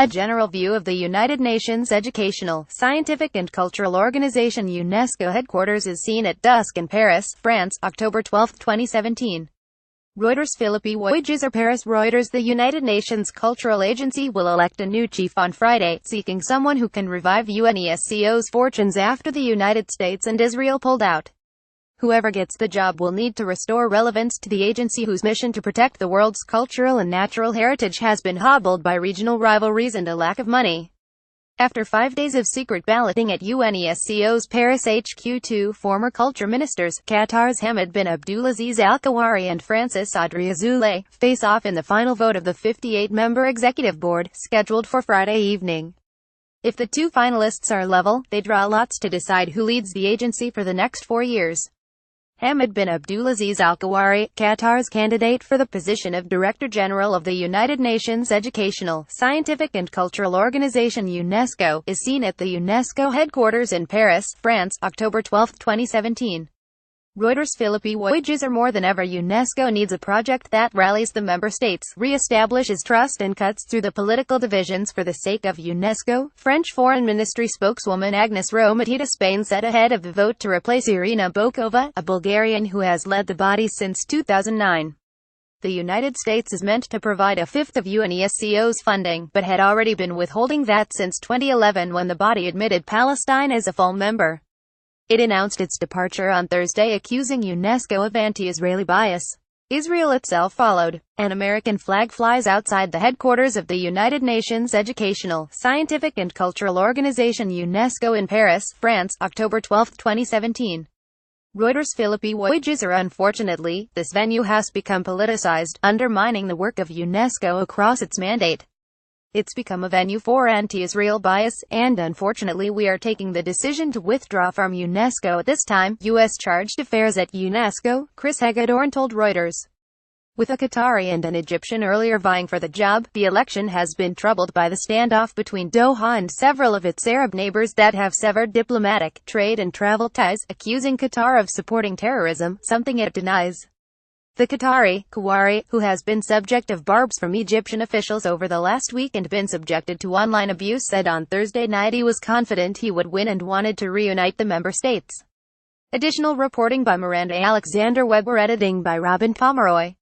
A general view of the United Nations Educational, Scientific and Cultural Organization UNESCO headquarters is seen at dusk in Paris, France, October 12, 2017. Reuters. Philippe Voyager. Paris. Reuters. The United Nations Cultural Agency will elect a new chief on Friday, seeking someone who can revive UNESCO's fortunes after the United States and Israel pulled out. Whoever gets the job will need to restore relevance to the agency, whose mission to protect the world's cultural and natural heritage has been hobbled by regional rivalries and a lack of money. After 5 days of secret balloting at UNESCO's Paris HQ, two former culture ministers, Qatar's Hamad bin Abdulaziz Al Khawari and Francis Adriazoulay, face off in the final vote of the 58-member executive board, scheduled for Friday evening. If the two finalists are level, they draw lots to decide who leads the agency for the next 4 years. Hamad bin Abdulaziz Al Khawari, Qatar's candidate for the position of Director General of the United Nations Educational, Scientific and Cultural Organization UNESCO, is seen at the UNESCO headquarters in Paris, France, October 12, 2017. Reuters. Philippe Voyager. More than ever, UNESCO needs a project that rallies the member states, re-establishes trust and cuts through the political divisions for the sake of UNESCO, French Foreign Ministry spokeswoman Agnes Romatida. Spain said ahead of the vote to replace Irina Bokova, a Bulgarian who has led the body since 2009. The United States is meant to provide a fifth of UNESCO's funding, but had already been withholding that since 2011 when the body admitted Palestine as a full member. It announced its departure on Thursday, accusing UNESCO of anti-Israeli bias. Israel itself followed. An American flag flies outside the headquarters of the United Nations Educational, Scientific and Cultural Organization UNESCO in Paris, France, October 12, 2017. Reuters. Philippe Voyager. Unfortunately, this venue has become politicized, undermining the work of UNESCO across its mandate. It's become a venue for anti-Israel bias, and unfortunately we are taking the decision to withdraw from UNESCO at this time, U.S. Chargé d'Affaires at UNESCO, Chris Hagedorn told Reuters. With a Qatari and an Egyptian earlier vying for the job, the election has been troubled by the standoff between Doha and several of its Arab neighbors that have severed diplomatic, trade and travel ties, accusing Qatar of supporting terrorism, something it denies. The Qatari, Khawari, who has been subject of barbs from Egyptian officials over the last week and been subjected to online abuse, said on Thursday night he was confident he would win and wanted to reunite the member states. Additional reporting by Miranda Alexander. Weber. Editing by Robin Pomeroy.